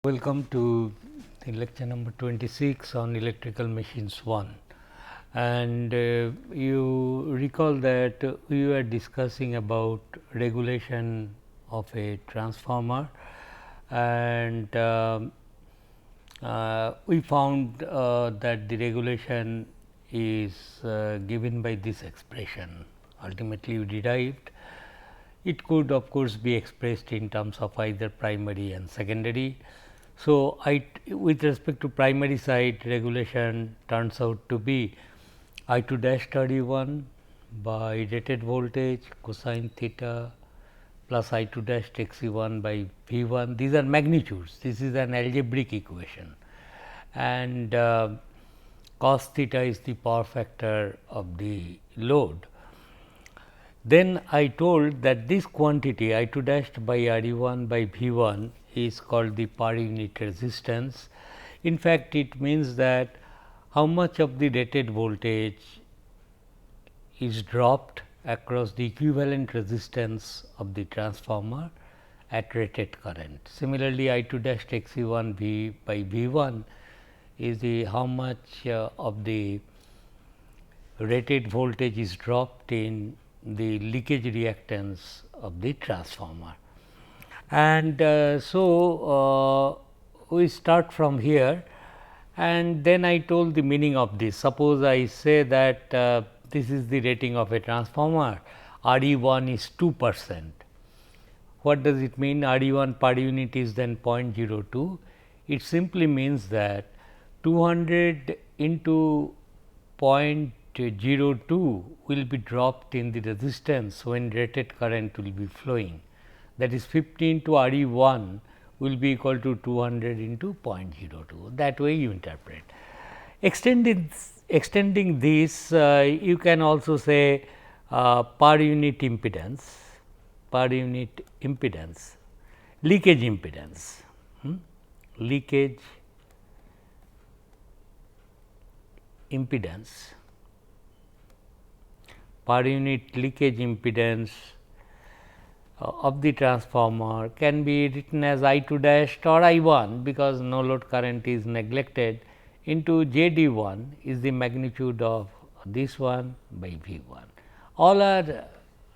Welcome to the lecture number 26 on electrical machines 1, and you recall that we were discussing about regulation of a transformer, and we found that the regulation is given by this expression. Ultimately, we derived it could of course be expressed in terms of either primary and secondary. So, with respect to primary side, regulation turns out to be I 2 dash RE 1 by rated voltage cosine theta plus I 2 dash X E 1 by V 1. These are magnitudes. This is an algebraic equation, and cos theta is the power factor of the load. Then I told that this quantity I 2 dashed by R E 1 by V 1 is called the per unit resistance. In fact, it means that how much of the rated voltage is dropped across the equivalent resistance of the transformer at rated current. Similarly, I 2 dash X E 1 V by V 1 is the how much of the rated voltage is dropped in the leakage reactance of the transformer. And we start from here, and then I told the meaning of this. Suppose I say that this is the rating of a transformer, R E 1 is 2%. What does it mean? R E 1 per unit is then 0.02. It simply means that 200 into 0.02 will be dropped in the resistance when rated current will be flowing. That is 15 to R E 1 will be equal to 200 into 0.02. That way you interpret. Extending this, you can also say per unit impedance, leakage impedance, leakage impedance, per unit leakage impedance of the transformer can be written as I 2 dash or I 1, because no load current is neglected, into J D 1 is the magnitude of this one by V 1. All are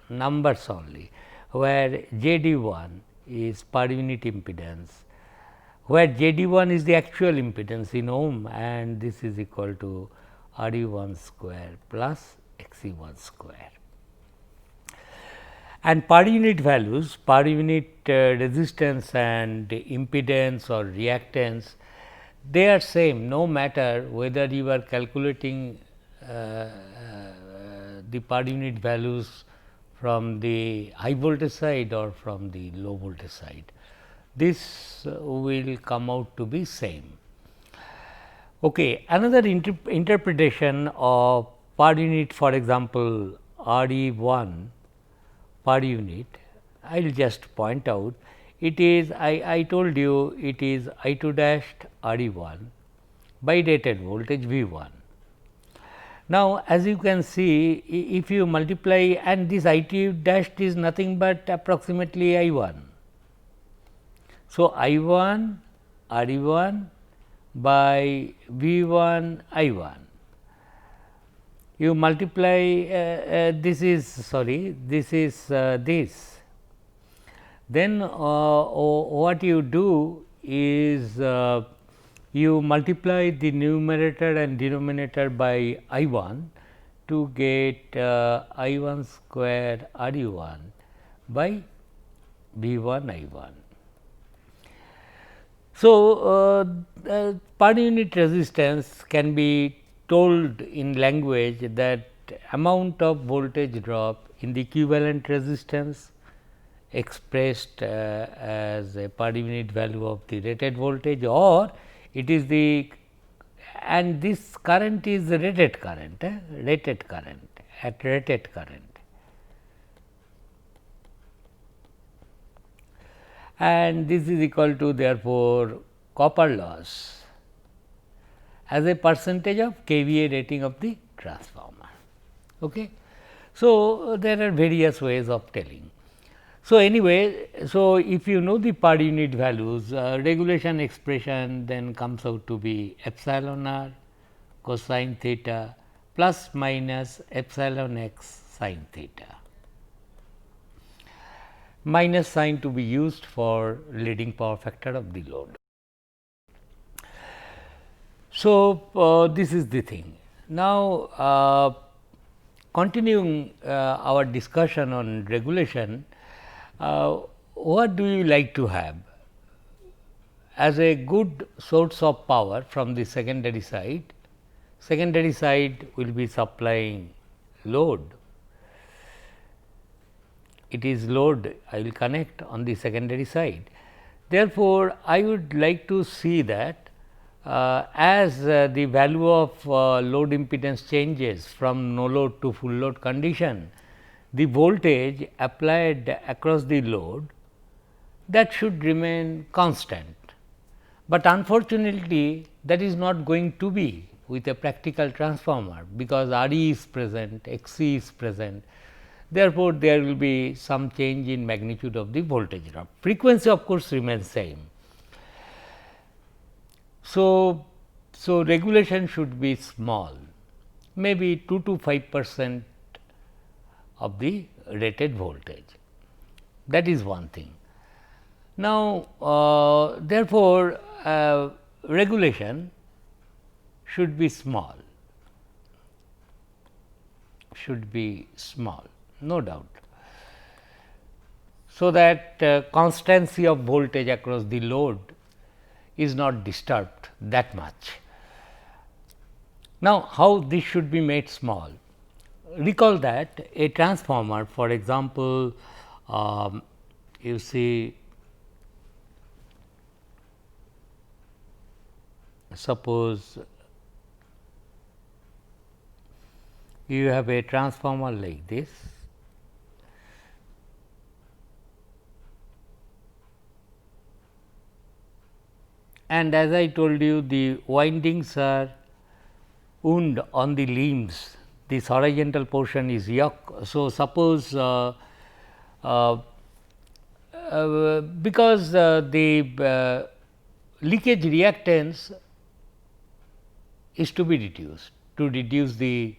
numbers only, where J D 1 is per unit impedance, where J D 1 is the actual impedance in ohm, and this is equal to R E 1 square plus X E 1 square. And per unit values, per unit resistance and impedance or reactance, they are same no matter whether you are calculating the per unit values from the high voltage side or from the low voltage side. This will come out to be same. Okay. Another interpretation of per unit, for example, R E 1 per unit, I will just point out it is I told you it is I 2 dashed R E 1 by rated voltage V 1. Now, as you can see, if you multiply, and this I 2 dashed is nothing but approximately I 1. So, I 1 R E 1 by V 1 I 1. You multiply this is this, then what you do is you multiply the numerator and denominator by I 1 to get I 1 square R E 1 by V 1 I 1. So, per unit resistance can be told in language that amount of voltage drop in the equivalent resistance expressed as a per unit value of the rated voltage, or it is the, and this current is the rated current at rated current, and this is equal to therefore copper loss as a percentage of kVA rating of the transformer. Okay. So, there are various ways of telling. So, anyway, so if you know the per unit values, regulation expression then comes out to be epsilon r cosine theta plus minus epsilon x sin theta, minus sign to be used for leading power factor of the load. So, this is the thing. Now, continuing our discussion on regulation, what do you like to have as a good source of power from the secondary side? Secondary side will be supplying load. It is load I will connect on the secondary side. Therefore, I would like to see that as the value of load impedance changes from no load to full load condition, the voltage applied across the load, that should remain constant. But unfortunately, that is not going to be with a practical transformer, because RE is present, XC is present. Therefore, there will be some change in magnitude of the voltage drop. Frequency of course remains same. So, regulation should be small, maybe 2 to 5% of the rated voltage. That is one thing. Now, therefore, regulation should be small, no doubt, so that constancy of voltage across the load is not disturbed that much. Now, how this should be made small? Recall that a transformer, for example, you see, suppose you have a transformer like this, and as I told you, the windings are wound on the limbs, this horizontal portion is yoke. So, suppose because the leakage reactance is to be reduced to reduce the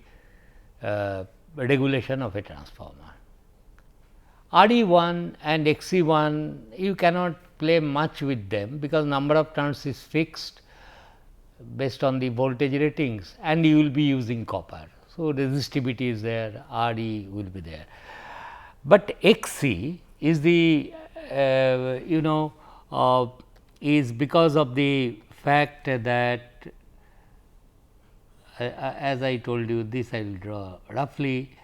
regulation of a transformer. RE1 and XE1 you cannot play much with them, because number of turns is fixed based on the voltage ratings, and you will be using copper. So, resistivity is there, RE will be there, but XC is the is because of the fact that as I told you, this I will draw roughly.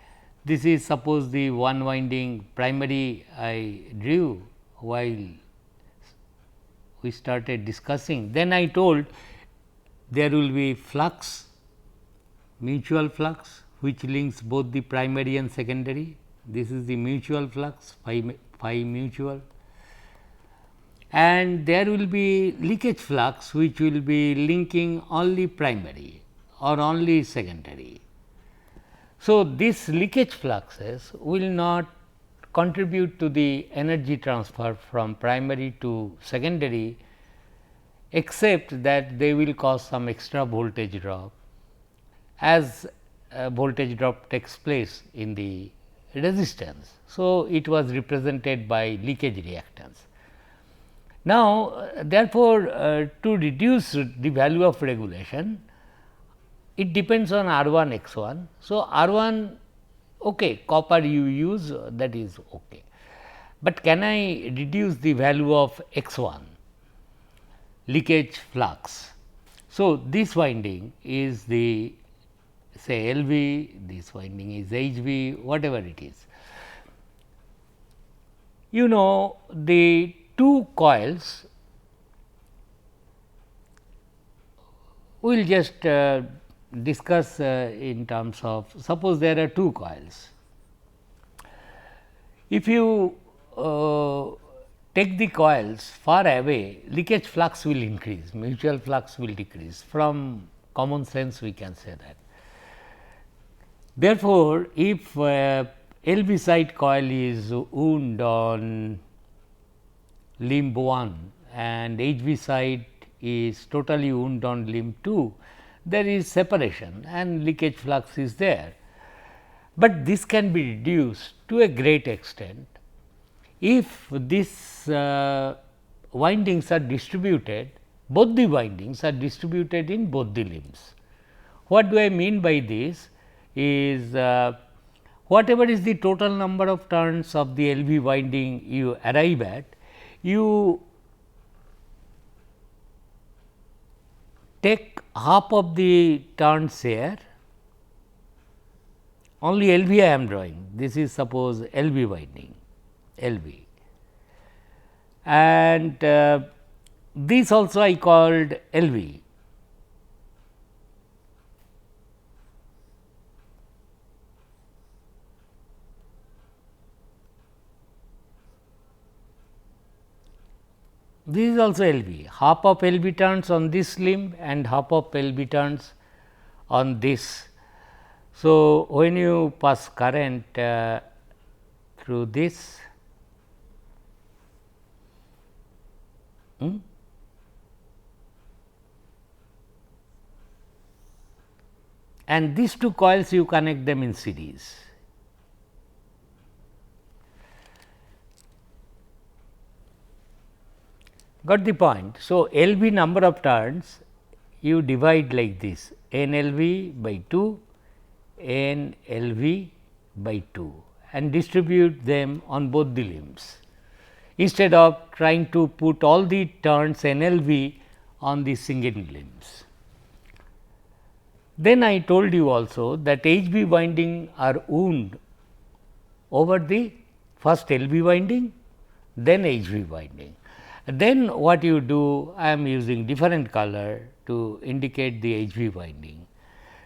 This is suppose the one winding primary I drew while we started discussing. Then I told there will be flux, mutual flux, which links both the primary and secondary. This is the mutual flux, phi mutual, and there will be leakage flux, which will be linking only primary or only secondary. So, this leakage fluxes will not contribute to the energy transfer from primary to secondary, except that they will cause some extra voltage drop, as voltage drop takes place in the resistance. So, it was represented by leakage reactance. Now, therefore, to reduce the value of regulation, it depends on R1 X1. So, R1 okay, copper you use, that is okay, but can I reduce the value of X1 leakage flux? So, this winding is the say LV, this winding is HV, whatever it is. You know, the two coils, we will just discuss in terms of, suppose there are two coils. If you take the coils far away, leakage flux will increase, mutual flux will decrease. From common sense we can say that. Therefore, if LV side coil is wound on limb 1 and HV side is totally wound on limb 2, there is separation and leakage flux is there. But this can be reduced to a great extent if these windings are distributed, both the windings are distributed in both the limbs. What do I mean by this is whatever is the total number of turns of the LV winding you arrive at, you take half of the turns here, only LV I am drawing, this is suppose LV winding, LV, and this also I called LV. This is also LV, half of LV turns on this limb and half of LV turns on this. So, when you pass current through this, and these two coils you connect them in series. Got the point. So, LV number of turns you divide like this, N LV by 2, N LV by 2 and distribute them on both the limbs, instead of trying to put all the turns N LV on the single limbs. Then I told you also that HV winding are wound over the first LV winding, then HV winding. Then what you do, I am using different color to indicate the HV winding.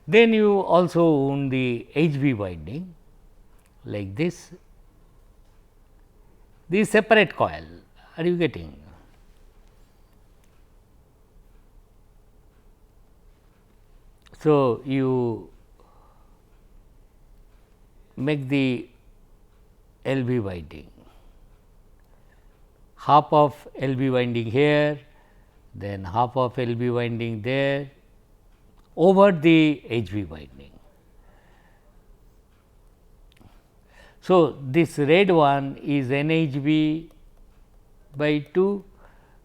Then you also wound the HV winding like this. This separate coil, are you getting? So, you make the LV winding, half of LV winding here, then half of LV winding there over the HV winding. So, this red one is NHV by 2,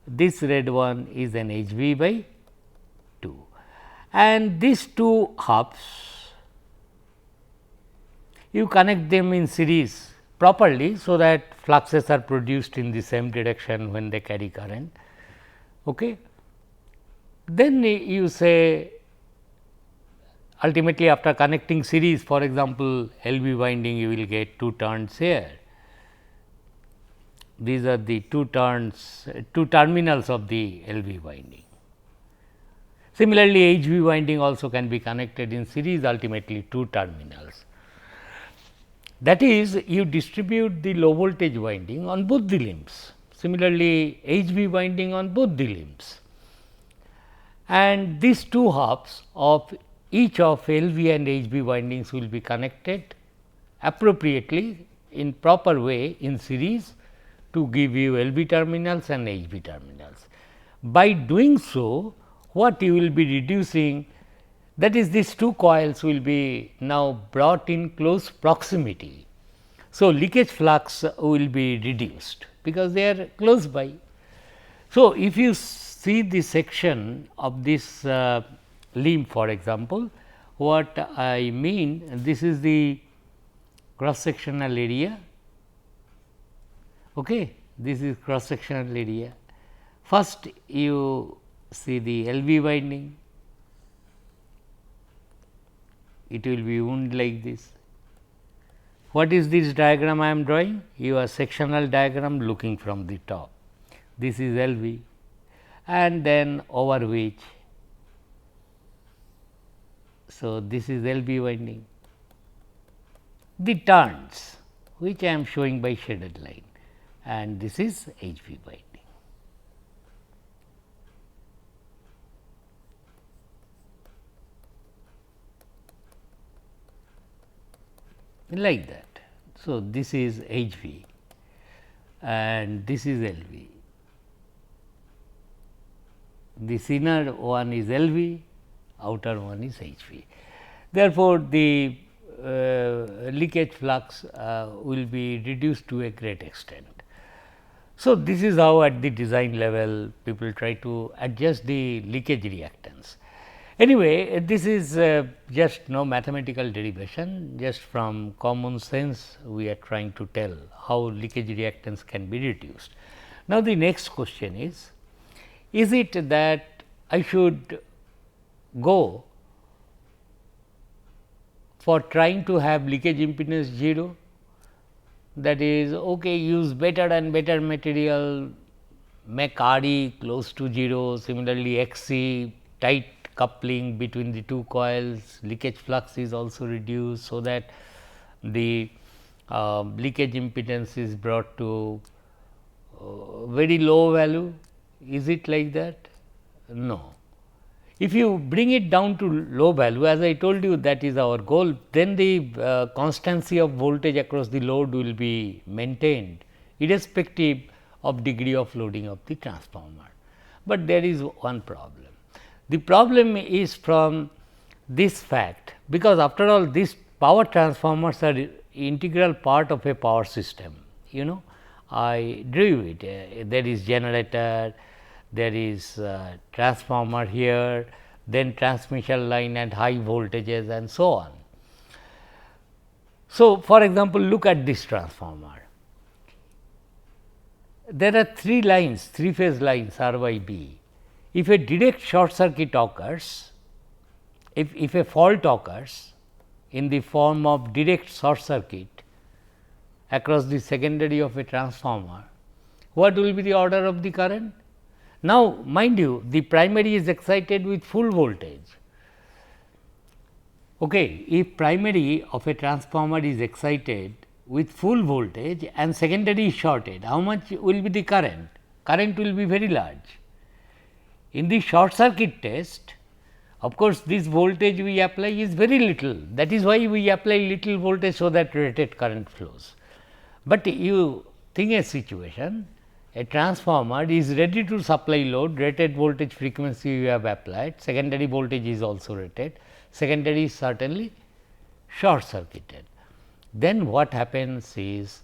this red one is NHV by 2, and these two halves you connect them in series properly, so that fluxes are produced in the same direction when they carry current. Okay. Then you say ultimately after connecting series, for example, LV winding you will get 2 turns here. These are the 2 turns, 2 terminals of the LV winding. Similarly, HV winding also can be connected in series, ultimately 2 terminals. That is, you distribute the low voltage winding on both the limbs. Similarly, HV winding on both the limbs, and these two halves of each of LV and HV windings will be connected appropriately in proper way in series to give you LV terminals and HV terminals. By doing so, what you will be reducing, that is, these two coils will be now brought in close proximity. So, leakage flux will be reduced because they are close by. So, if you see the section of this limb, for example, what I mean, this is the cross sectional area, okay. This is cross sectional area. First you see the LV winding, it will be wound like this. What is this diagram I am drawing? Your sectional diagram looking from the top. This is LV, and then over which, so this is LV winding. The turns which I am showing by shaded line, and this is HV winding. Like that. So, this is H V and this is L V. This inner one is L V, outer one is H V. Therefore, the leakage flux will be reduced to a great extent. So, this is how at the design level people try to adjust the leakage reactance. Anyway, this is just no mathematical derivation, just from common sense we are trying to tell how leakage reactance can be reduced. Now, the next question is it that I should go for trying to have leakage impedance 0, that is okay, use better and better material, make RE close to 0, similarly XC tight coupling between the two coils, leakage flux is also reduced, so that the leakage impedance is brought to very low value. Is it like that? No. If you bring it down to low value, as I told you, that is our goal, then the constancy of voltage across the load will be maintained irrespective of degree of loading of the transformer. But there is one problem. The problem is from this fact, because after all these power transformers are integral part of a power system. You know, I drew it, there is generator, there is transformer here, then transmission line at high voltages and so on. So, for example, look at this transformer. There are 3 lines, 3 phase lines R by B. If a direct short circuit occurs, if a fault occurs in the form of direct short circuit across the secondary of a transformer, what will be the order of the current? Now, mind you, the primary is excited with full voltage. Okay, if primary of a transformer is excited with full voltage and secondary is shorted, how much will be the current? Current will be very large. In the short circuit test, of course, this voltage we apply is very little, that is why we apply little voltage, so that rated current flows. But you think a situation, a transformer is ready to supply load, rated voltage frequency you have applied, secondary voltage is also rated, secondary is certainly short circuited. Then what happens is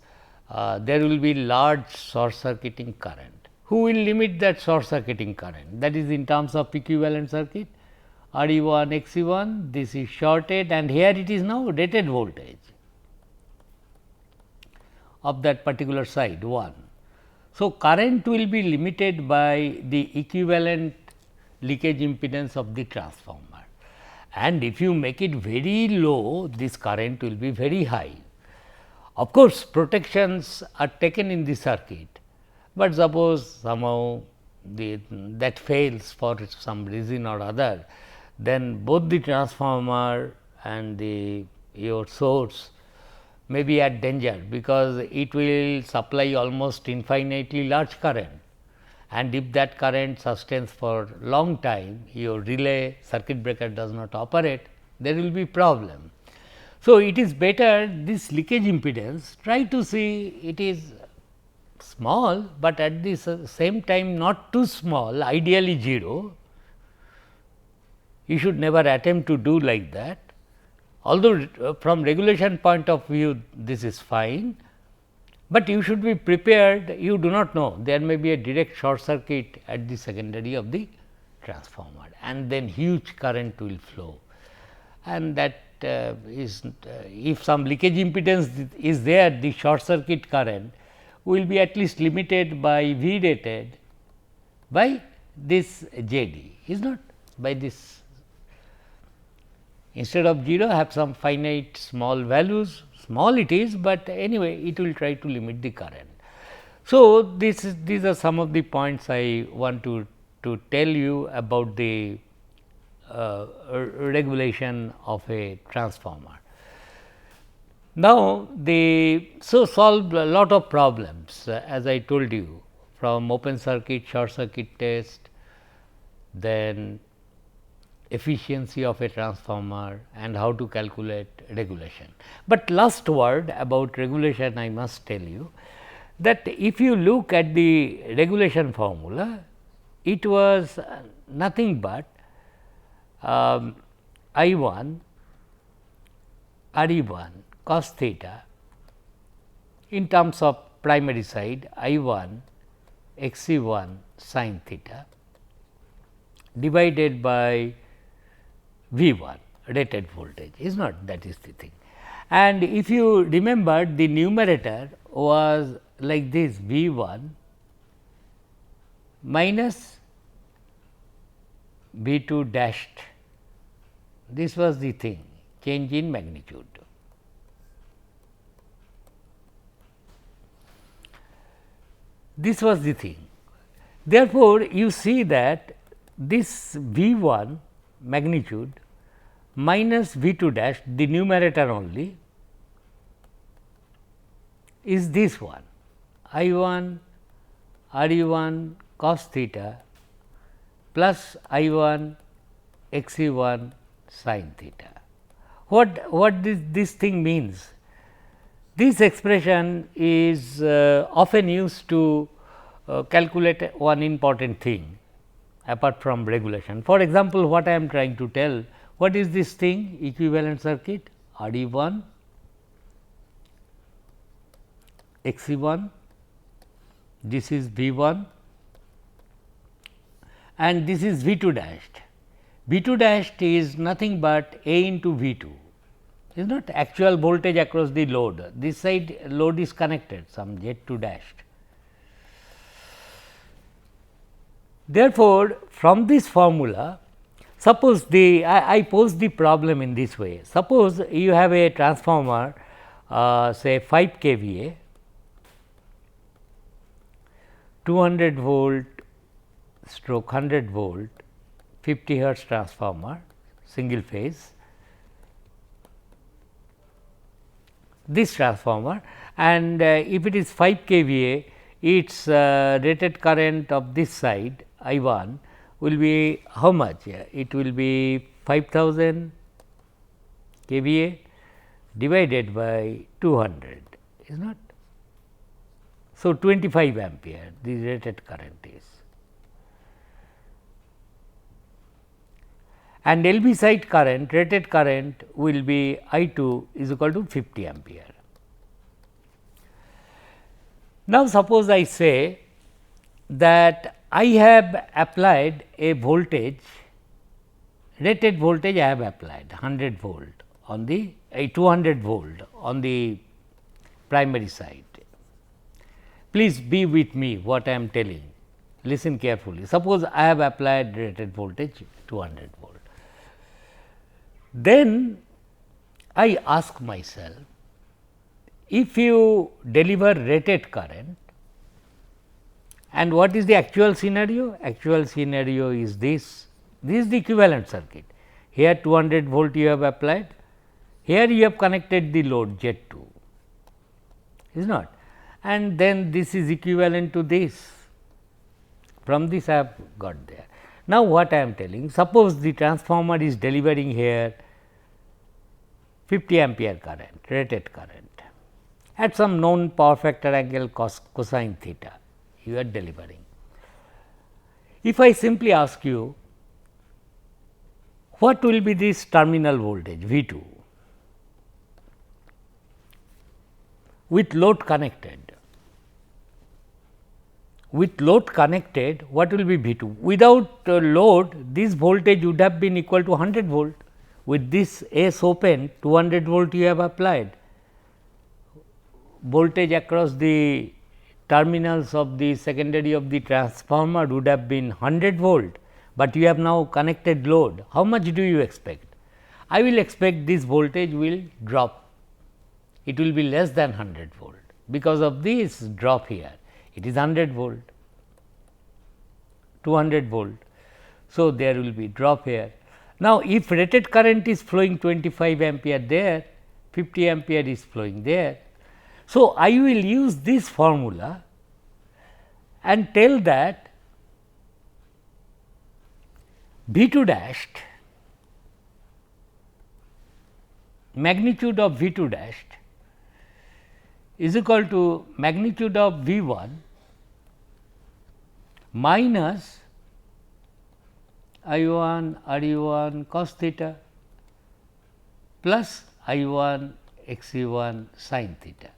there will be large short circuiting current. Who will limit that short circuiting current? That is in terms of equivalent circuit, RE1, XE1, this is shorted and here it is now rated voltage of that particular side 1. So, current will be limited by the equivalent leakage impedance of the transformer, and if you make it very low, this current will be very high. Of course, protections are taken in the circuit, but suppose somehow that fails for some reason or other, then both the transformer and your source may be at danger, because it will supply almost infinitely large current, and if that current sustains for long time, your relay circuit breaker does not operate, there will be problem. So, it is better this leakage impedance, try to see it is small, but at the same time not too small, ideally 0. You should never attempt to do like that. Although from regulation point of view this is fine, but you should be prepared, you do not know, there may be a direct short circuit at the secondary of the transformer, and then huge current will flow, and that is if some leakage impedance is there, the short circuit current will be at least limited by V rated by this J D, is not by this. Instead of 0, have some finite small values, small it is, but anyway it will try to limit the current. So, these are some of the points I want to tell you about the regulation of a transformer. Now, solve a lot of problems as I told you, from open circuit, short circuit test, then efficiency of a transformer and how to calculate regulation. But last word about regulation I must tell you that if you look at the regulation formula, it was nothing but I 1 R e 1 cos theta in terms of primary side I 1 x e 1 sin theta divided by V 1 rated voltage, is not, that is the thing. And if you remember, the numerator was like this V 1 minus V 2 dashed, this was the thing, change in magnitude. This was the thing. Therefore, you see that this V 1 magnitude minus V 2 dash, the numerator only, is this one I 1 R e 1 cos theta plus I 1 x e 1 sin theta. What this thing means? This expression is often used to calculate one important thing apart from regulation. For example, what I am trying to tell, what is this thing, equivalent circuit R e 1 x e 1, this is V 1 and this is V 2 dashed. V 2 dashed is nothing but A into V 2, is not actual voltage across the load. This side load is connected, some Z 2 dashed. Therefore, from this formula, suppose I pose the problem in this way. Suppose you have a transformer say 5 kVA, 200 volt stroke 100 volt 50 hertz transformer, single phase, this transformer, and if it is 5 kVA, its rated current of this side I 1 will be how much? It will be 5000 kVA divided by 200, is not. So, 25 ampere the rated current is, and LV side current, rated current will be I 2 is equal to 50 ampere. Now, suppose I say that I have applied a voltage, rated voltage I have applied 100 volt on the 200 volt on the primary side. Please be with me what I am telling, listen carefully. Suppose I have applied rated voltage 200 volt. Then I ask myself, if you deliver rated current, and what is the actual scenario? Actual scenario is this is the equivalent circuit. Here 200 volt you have applied, here you have connected the load Z 2, is not, and then this is equivalent to this, from this I have got there. Now, what I am telling, suppose the transformer is delivering here 50 ampere current, rated current at some known power factor angle cosine theta you are delivering. If I simply ask you what will be this terminal voltage V 2 with load connected, what will be V 2? Without load, this voltage would have been equal to 100 volt. With this S open, 200 volt you have applied, voltage across the terminals of the secondary of the transformer would have been 100 volt, but you have now connected load. How much do you expect? I will expect this voltage will drop, it will be less than 100 volt because of this drop here. It is 100 volt, 200 volt. So, there will be drop here. Now, if rated current is flowing 25 ampere there, 50 ampere is flowing there. So, I will use this formula and tell that V 2 dashed magnitude of V 2 dashed is equal to magnitude of V 1 minus I 1 R e 1 cos theta plus I 1 x e 1 sin theta.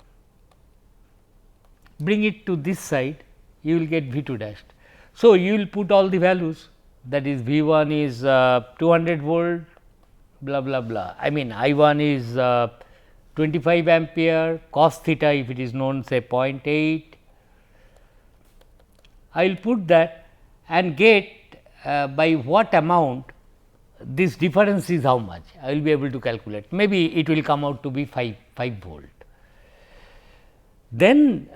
Bring it to this side, you will get V 2 dashed. So, you will put all the values, that is V 1 is 200 volt blah blah blah. I mean I 1 is 25 ampere, cos theta if it is known say 0.8. I will put that and get by what amount this difference is how much, I will be able to calculate. Maybe it will come out to be 5 volt. Then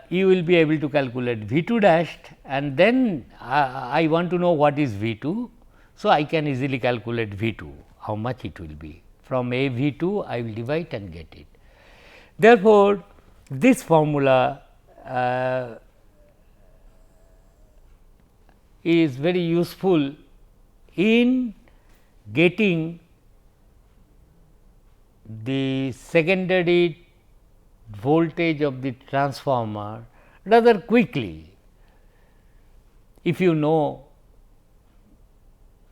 you will be able to calculate V 2 dashed, and then I want to know what is V 2. So, I can easily calculate V 2, how much it will be. From a V 2 I will divide and get it. Therefore, this formula is very useful in getting the secondary voltage of the transformer rather quickly, if you know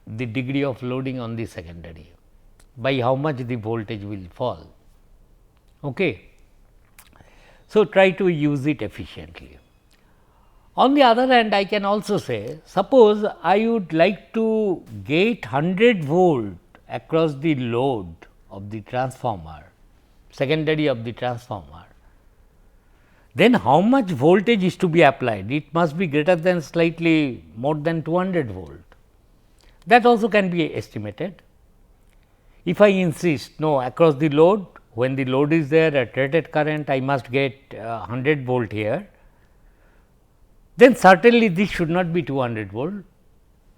the degree of loading on the secondary, by how much the voltage will fall. Okay. So, try to use it efficiently. On the other hand, I can also say, suppose I would like to get 100 volt across the load of the transformer, secondary of the transformer, then how much voltage is to be applied? It must be greater than slightly more than 200 volt. That also can be estimated. If I insist no across the load, when the load is there at rated current, I must get 100 volt here, then certainly this should not be 200 volt.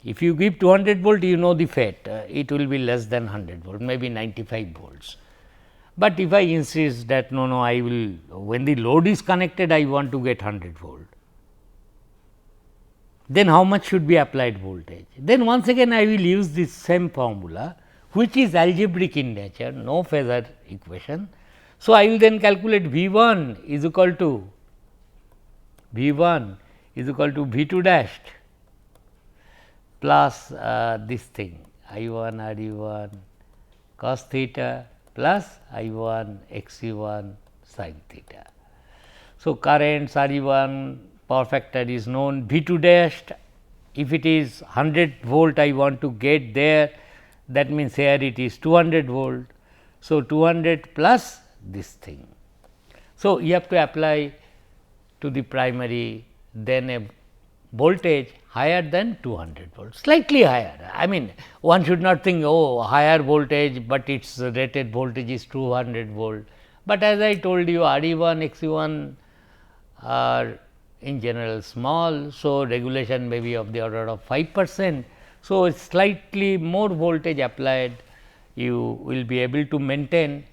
If you give 200 volt, you know the fate, it will be less than 100 volt, maybe 95 volts. But if I insist that no, I will, when the load is connected, I want to get 100 volt, then how much should be applied voltage? Then once again I will use this same formula, which is algebraic in nature, no phasor equation. So, I will then calculate V 1 is equal to V 1 is equal to V 2 dashed plus this thing I 1 R e 1 cos theta plus I 1 x e 1 sin theta. So, currents R e 1 power factor is known, V 2 dashed, if it is 100 volt I want to get there, that means here it is 200 volt. So, 200 plus this thing. So, you have to apply to the primary then a voltage higher than 200 volts, slightly higher. I mean one should not think higher voltage, but its rated voltage is 200 volt. But as I told you R e 1 x e 1 are in general small. So, regulation may be of the order of 5%. So, slightly more voltage applied, you will be able to maintain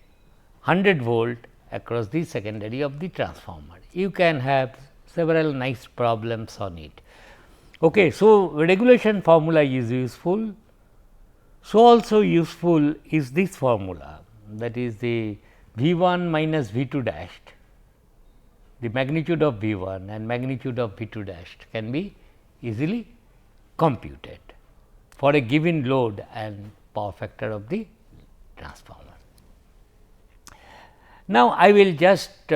100 volt across the secondary of the transformer. You can have several nice problems on it. Okay, so, regulation formula is useful. So, also useful is this formula, that is the V 1 minus V 2 dashed, the magnitude of V 1 and magnitude of V 2 dashed can be easily computed for a given load and power factor of the transformer. Now, I will just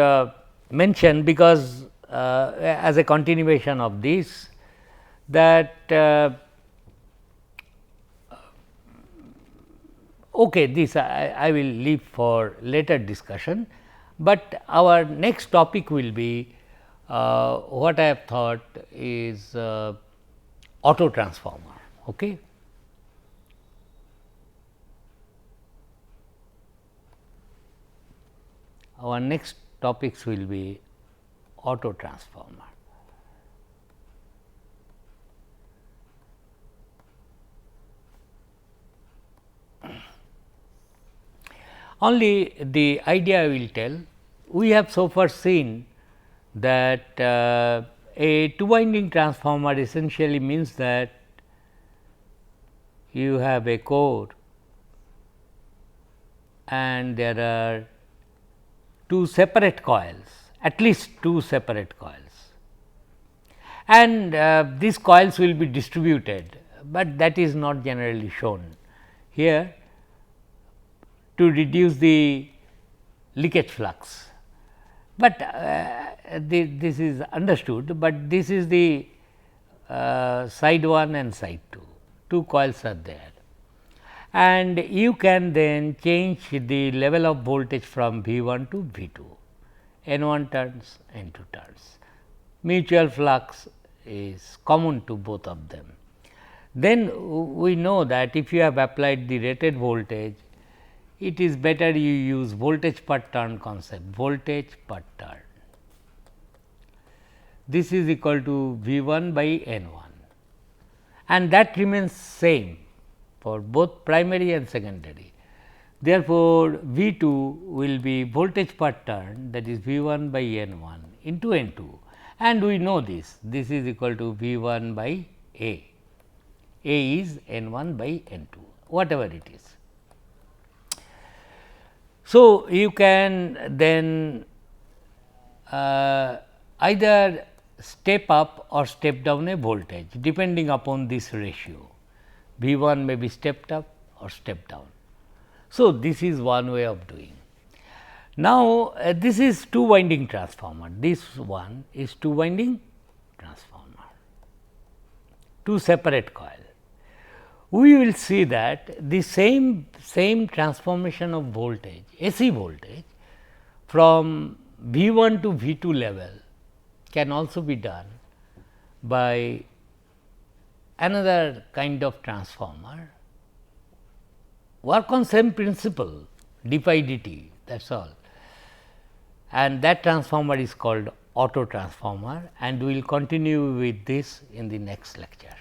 mention, because as a continuation of this, that okay, this I will leave for later discussion, but our next topic will be what I have thought is auto transformer. Okay. Our next topics will be auto transformer. Only the idea I will tell, we have so far seen that a two winding transformer essentially means that you have a core and there are two separate coils, at least two separate coils, and these coils will be distributed, but that is not generally shown here to reduce the leakage flux. But this is understood, but this is the side 1 and side 2, two coils are there, and you can then change the level of voltage from V 1 to V 2, N 1 turns, N 2 turns. Mutual flux is common to both of them. Then we know that if you have applied the rated voltage, it is better you use voltage per turn concept, voltage per turn. This is equal to V 1 by N 1, and that remains same for both primary and secondary. Therefore, V 2 will be voltage per turn, that is V 1 by N 1 into N 2, and we know this is equal to V 1 by A. A is N 1 by N 2, whatever it is. So, you can then either step up or step down a voltage depending upon this ratio. V 1 may be stepped up or stepped down. So, this is one way of doing. Now, this is two winding transformer, this one is two winding transformer, two separate coil. We will see that the same transformation of voltage, AC voltage from V 1 to V 2 level can also be done by another kind of transformer, work on same principle d phi dt, that is all, and that transformer is called auto transformer, and we will continue with this in the next lecture.